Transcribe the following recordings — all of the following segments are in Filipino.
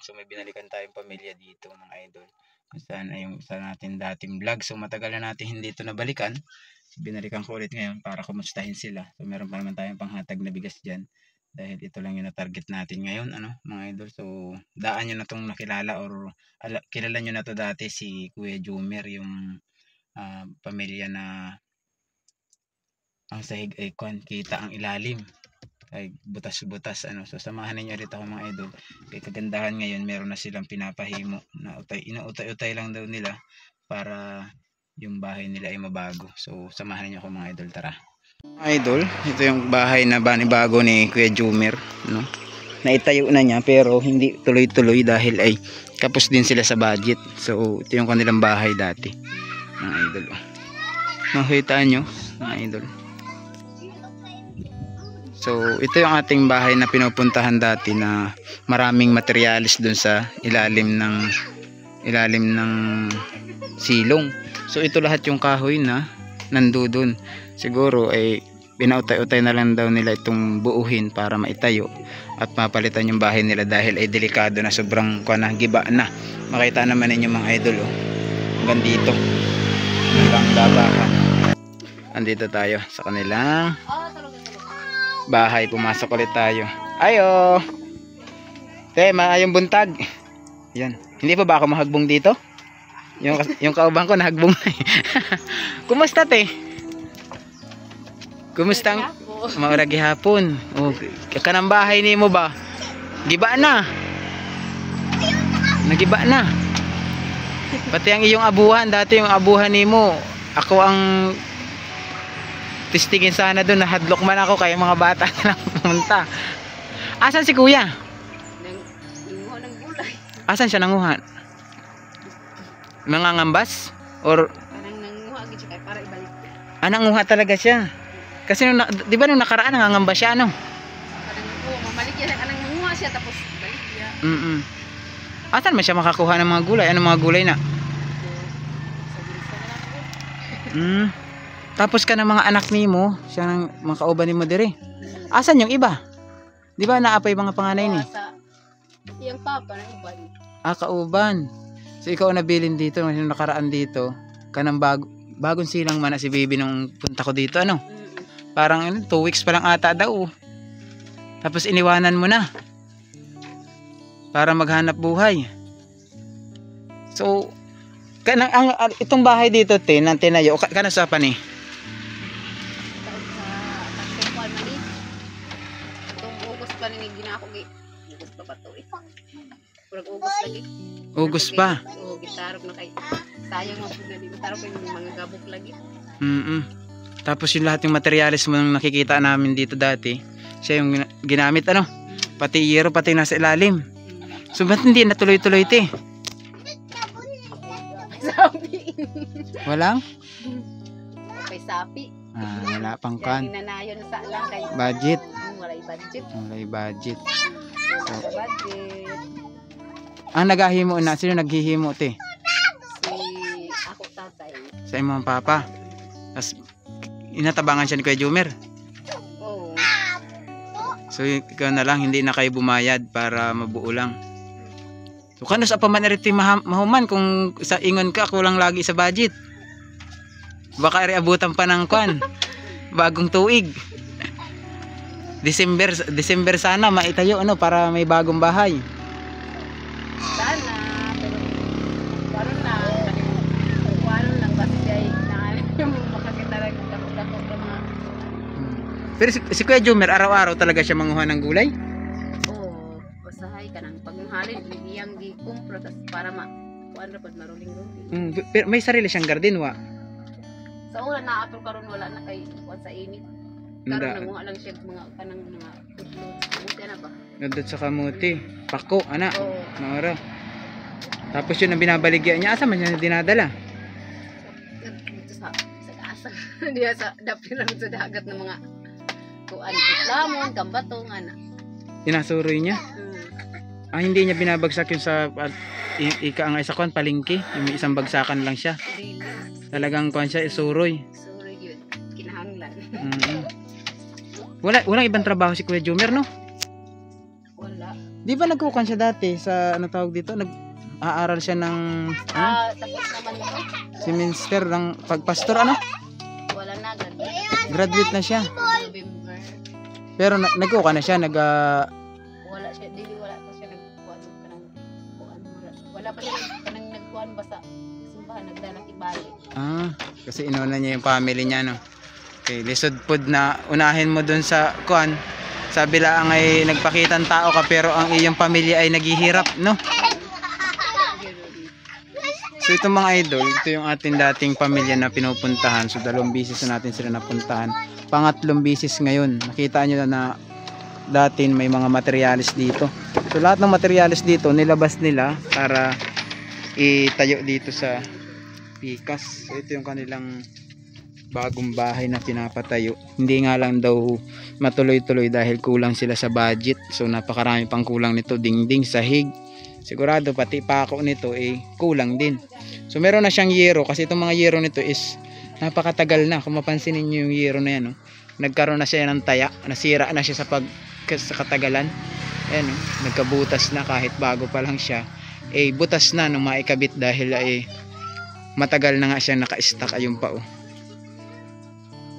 So may binalikan tayong pamilya dito mga idol. Saan ay yung sa natin dating vlog. So matagal na natin hindi ito nabalikan. So, binalikan ko ulit ngayon para kumustahin sila. So meron pa naman tayong panghatag na bigas dyan. Dahil ito lang yung na-target natin ngayon mga idol. So daan nyo na itong nakilala or kilala nyo na to dati si Kuya Jumer, yung pamilya na ang sahig ay kita ang ilalim ay butas-butas so samahan niyo ulit ako mga idol. Kay kagandahan ngayon meron na silang pinapahimo na inuutay-utay lang daw nila para yung bahay nila ay mabago. So samahan niyo ako mga idol, tara. Idol, ito yung bahay na banibago ni Kuya Jumer, naitayo na niya pero hindi tuloy-tuloy dahil ay kapos din sila sa budget. So ito yung kanilang bahay dati mga idol. Makita nyo mga idol. So ito yung ating bahay na pinupuntahan dati na maraming materialis dun sa ilalim ng silong. So ito lahat yung kahoy na nandudun. Siguro ay pinautay-utay na lang daw nila itong buuhin para maitayo at mapalitan yung bahay nila dahil ay delikado na, sobrang giba na. Makita naman ninyo mga idol hanggang dito, hanggang dabakan. Andito tayo sa kanilang bahay, pumasok ulit tayo. Ayo te, maayong buntag. Yan, hindi pa ba ako mahagbong dito? Yung kaubang ko nahagbong na kumusta te? Kumusta maura gihapon? Kanang bahay ni mo ba giba na? Nagiba na pati ang iyong abuhan. Dati yung abuhan ni mo ako ang testingin sana doon, nahadlok man ako kaya mga bata na lang pumunta. Asan si kuya? Nanguha ng gulay. Asan siya nanguha? Nangangambas? Or nanguha gid siya para ibalik. Nanguha talaga siya. Kasi di ba nung nakaraan nangangambas siya mamalik yan, nanguha siya tapos balik siya. Asan man siya makakuha ng mga gulay? Anong mga gulay na? Tapos ka ng mga anak nimo, siya nang mga kauban nimo dire. Asan yung iba? Di ba naapay mga panganay ni? Yung papa ng uban. Kauban. So ikaw nabilin dito, nung nakaraan dito, kanang bagong silang man na si baby nung punta ko dito Parang 2 weeks pa lang ata daw. Tapos iniwanan mo na para maghanap buhay. So itong bahay dito nang tinayo kana sa pa ni? Ugos pa. Gitarog na kay sayang mo na dito. Gitarog kay mga gabok lagi. Tapos yung lahat yung materialis mo nang nakikita namin dito dati, siya yung ginamit pati yero, pati nasa ilalim. So ba't hindi natuloy-tuloy ito Walang? May sapi. Wala pang kan. Hinanayon sa lang kay budget. Walay budget. Walay budget. So, nagahimo na. Sino naghihimo te? Si ako tatay. Sa imong papa. Tapos inatabangan siya ni Kuya Jumer. Oo. So ikaw na lang, hindi na kayo bumayad para mabuo lang. So kano sa pamanariti mahuman kung sa ingon ka kulang lagi sa budget. Baka abutan pa ng kwan. Bagong tuig. December sana maitayo para may bagong bahay. Sana pero paano lang kasi ay makakita lang dako mga. Pero si Kuya Jumer araw-araw talaga siya manguha ng gulay? Oo, usahay ka nang pagmuhalin iyang gikumpro para kuan ra pud maruling-ruling. Pero may sarili siyang garden sa una na ato karon wala na kay kuan sa init. Karon nanguha lang siya mga kanang mga kamuti na ba? Nandot sa kamuti, pako ana. Maura. Tapos yun ang binabaligyan niya, asa man niya dinadala? Dito sa asa. Diya sa dapir lang sa dagat ng mga kuan, lamon, kambatong ana. Inasuroy niya? Hindi niya binabagsak yun sa ang isa kuan palengke, yung isang bagsakan lang siya. Talagang kuan siya isuroy. Suroy yun, kinahanglan. Walang ibang trabaho si Kuya Jumer, no? Wala. Di ba nagkukan siya dati sa ano tawag dito? Nag-aaral siya ng ano? Tapos naman ito. Si minister ng pagpastor ano? Wala na, Graduate na siya. November. Pero nagkukan na siya, Wala siya, wala pa siya nagkuhan kanang kuan. Wala pa siya kanang nagkuhan basta simbahan nagdalang ibalik. Kasi inuna niya yung family niya no. Okay, lisod pod na unahin mo dun sa kuan. Sabi lang ay nagpakitang tao ka pero ang iyong pamilya ay naghihirap no. So itong mga idol, ito yung ating dating pamilya na pinupuntahan. So 2 bisis na natin sila napuntahan. Pangatlong bisis ngayon. Nakita nyo na dati may mga materialis dito. So lahat ng materialis dito nilabas nila para itayo dito sa Pikas. So ito yung kanilang bagong bahay na pinapatayo. Hindi nga lang daw matuloy-tuloy dahil kulang sila sa budget. So napakarami pang kulang nito, dingding, sahig. Sigurado pati pako nito kulang din. So meron na siyang yero kasi itong mga yero nito is napakatagal na. Kung mapansinin niyo yung yero na yan, no? Nagkaroon na siya ng taya, nasira na siya sa katagalan. Ayan, no? Nagkabutas na kahit bago pa lang siya. Butas na nung maikabit dahil matagal na nga siya naka-stack ayun pa oh.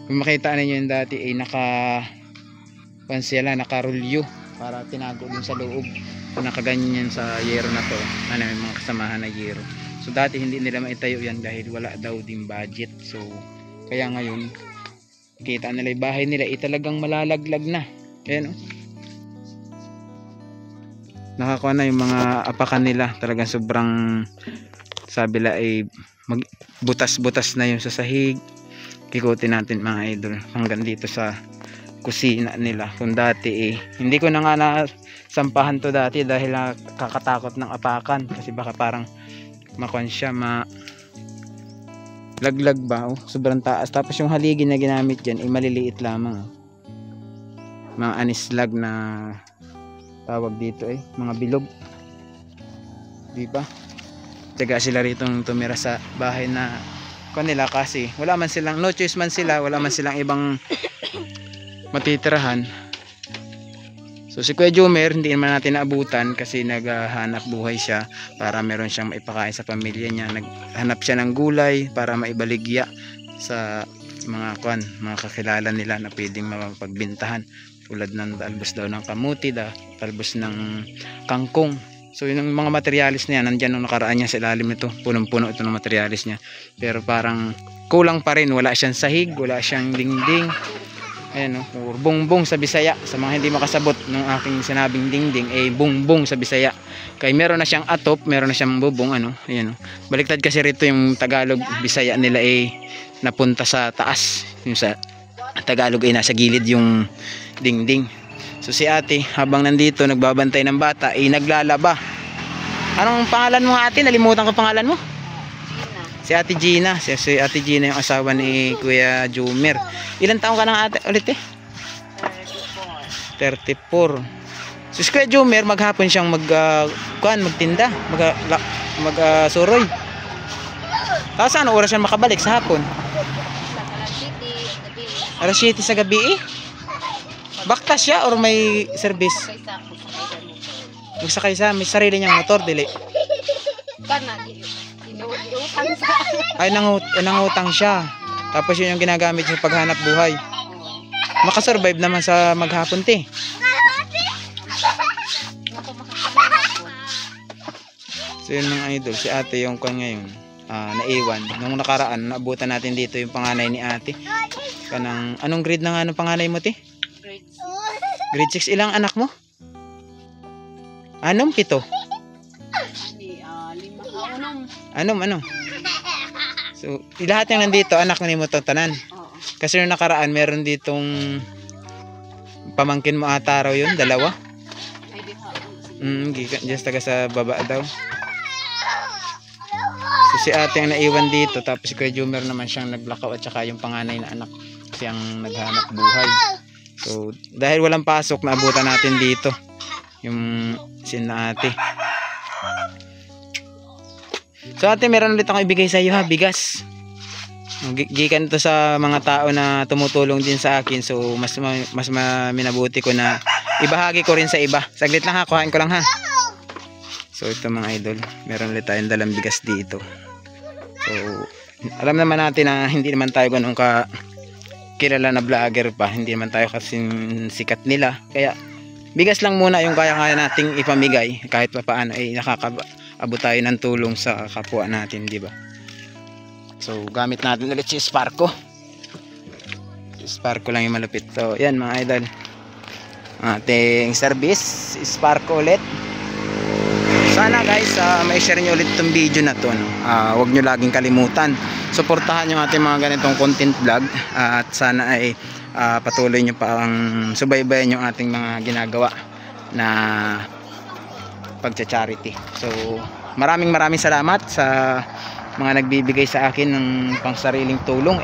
Kung makita ninyo yung dati nakarulyo para tinago dun sa loob. So nakaganyan sa yero na to. May mga kasamahan na yero. So dati hindi nila maitayo yan dahil wala daw din budget. So kaya ngayon kita nila yung bahay nila talagang malalaglag na. Ayan oh. Nakakuha na yung mga apakan nila. Talagang sobrang sabi la butas-butas na yung sa sahig. Kikutin natin mga idol hanggang dito sa kusina nila. Kung dati hindi ko na nga nasampahan to dati dahil kakatakot ng apakan kasi baka parang makuan siya laglag ba sobrang taas. Tapos yung haligi na ginamit dyan maliliit lamang mga anislag na tawag dito mga bilog, di ba? Tiyaga sila rito tumira sa bahay na kanila kasi wala man silang no choice man sila, wala man silang ibang matitirahan. So si Kuya Jumer hindi naman natin naabutan kasi naghahanap buhay siya para meron siyang maipakain sa pamilya niya. Naghanap siya ng gulay para maibaligya sa mga kakilala nila na pwedeng mapagbintahan tulad ng talbos daw ng kamuti, talbos ng kangkong. So yung mga materialis niya nandyan nung nakaraan niya sa ilalim nito, punong-puno ito ng materialis niya. Pero parang kulang pa rin, wala siyang sahig, wala siyang dingding. Ayan o, bongbong sa Bisaya. Sa mga hindi makasabot ng aking sinabing dingding, bongbong sa Bisaya. Kaya meron na siyang atop, meron na siyang bubong ayan o. Baliktad kasi rito yung Tagalog, Bisaya nila napunta sa taas. Yung sa Tagalog nasa gilid yung dingding. So si ate habang nandito nagbabantay ng bata naglalaba. Anong pangalan mo ate? Nalimutan ko pangalan mo. Si ate Gina. Si ate Gina yung asawa ni Kuya Jumer. Ilan taong ka ng ate ulit 34. So si Kuya Jumer maghapon siyang magtinda, suroy. Tapos ano oras siya makabalik sa hapon? Alas 7 sa gabi Baktas siya or may service? Magsakay sa may sarili niyang motor dili. Ay nangutang siya. Tapos yun yung ginagamit sa paghanap buhay. Makasurvive naman sa maghapon So yun mga idol, si ate yung ngayon naiwan. Nung nakaraan naabutan natin dito yung panganay ni ate. Anong grade na nga panganay mo Grade 6. Ilang anak mo? 6? 7? Ano? So, lahat yung nandito, anak ni mo to tanan. Kasi yung nakaraan, meron ditong pamangkin mo ata raw yun, 2. Just taga sa baba daw. So, si ate ang naiwan dito, tapos si Kuya Jumer naman siyang naglakaw at saka yung panganay na anak siyang naghanap buhay. So, dahil walang pasok, naabutan natin dito yung sina ate. So ate, meron ulit akong ibigay sa iyo bigas. Gikan ito sa mga tao na tumutulong din sa akin. So mas minabuti ko na ibahagi ko rin sa iba. Saglit lang ha, kuhain ko lang ha. So ito mga idol, meron ulit tayong dalang bigas dito. So alam naman natin na hindi naman tayo ganun ka kilala na vlogger pa, hindi naman tayo kasing sikat nila, kaya bigas lang muna yung kaya nating ipamigay kahit pa paano ay nakakaabot tayo ng tulong sa kapwa natin, di ba? So gamit natin ulit si Sparko. Si Sparko lang yung malupit. So yan mga idol, ating service, si Sparko ulit. Sana guys, may share nyo ulit itong video na to, no? Huwag nyo laging kalimutan suportahan yung ating mga ganitong content vlog, at sana ay patuloy nyo pa ang subaybayan yung ating mga ginagawa na pagcha-charity. So maraming salamat sa mga nagbibigay sa akin ng pangsariling tulong.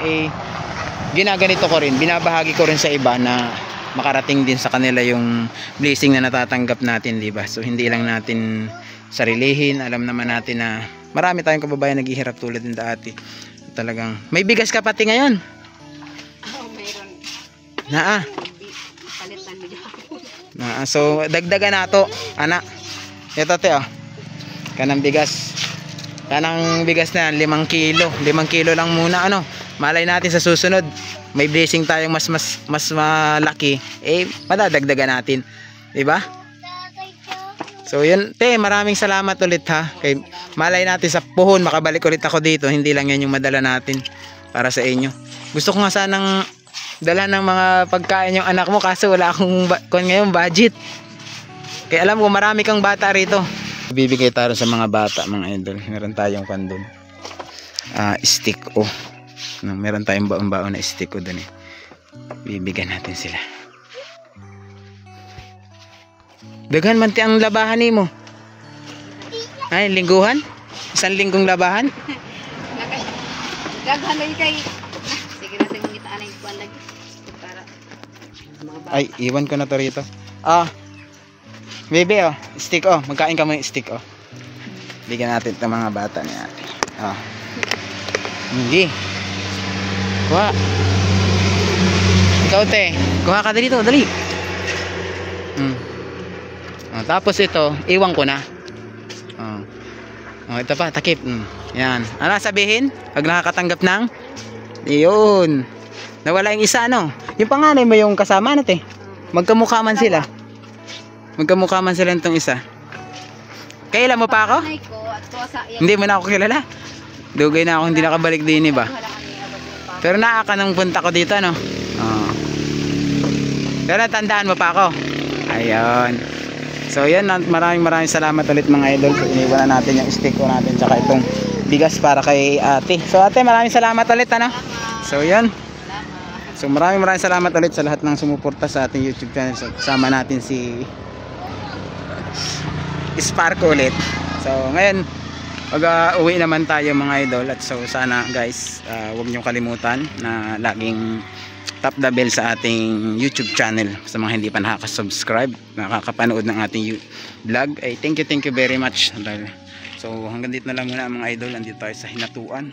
Ginaganito ko rin, binabahagi ko rin sa iba na makarating din sa kanila yung blessing na natatanggap natin, di ba? So hindi lang natin sarilihin, alam naman natin na marami tayong kababayan naghihirap tulad ng dati. Talagang may bigas ka pati ngayon. Mayroon. Palit ng bigas. So dagdagan nato, anak. Ito te, kanang bigas. Kanang bigas na yan, 5 kilo. 5 kilo lang muna, ano. Malay natin sa susunod may blessing tayong mas malaki, madadagdagan natin, 'di ba? So yun te, maraming salamat ulit ha. Kay malay natin sa puhon makabalik ulit ako dito, hindi lang yan yung madala natin para sa inyo. Gusto ko nga sanang dala ng mga pagkain yung anak mo, kaso wala akong ngayon budget. Kaya alam ko marami kang bata rito. Bibigay tayo sa mga bata mga idol. Meron tayong kandun. Stick meron tayong baon na stick dun eh. Bibigyan natin sila. Daghan man ti ang labahan nimo. Ay, lingguhan? Isang linggong labahan? Daghan lagi kay. Sige na sa ngita anay kuan lagi. Para ay, iwan ko na to rito. Bebe stick magkain ka mo yung stick Bigyan natin itong mga bata ni ate. Hindi. Kuha. Ikaw te, kuha ka dito, dali. Tapos ito, iwan ko na. Ito pa, takip. Yan. Ano sabihin? Pag nakakatanggap ng yun. Nawala yung isa, no? Yung panganay mo yung kasama natin. Magkamukha man sila. Magkamukha man sila itong isa. Kailan mo pa ako? Hindi mo na ako kilala. Dugay na ako hindi nakabalik din, ba? Pero naaka nang punta ko dito, no? Pero tandaan mo pa ako. Ayun. So yan, maraming salamat ulit mga idol. So iniwan na natin yung stick natin tsaka itong bigas para kay ate. So ate, maraming salamat ulit, ano? So yan. So maraming salamat ulit sa lahat ng sumuporta sa ating YouTube channel. So kasama natin si Sparko ulit. So ngayon uwi naman tayo mga idol, at so sana guys, huwag niyong kalimutan na laging tap the bell sa ating YouTube channel sa mga hindi pa nakaka-subscribe, nakakapanood ng ating vlog. Thank you very much. So hanggang dito na lang muna mga idol, andito tayo sa Hinatuan.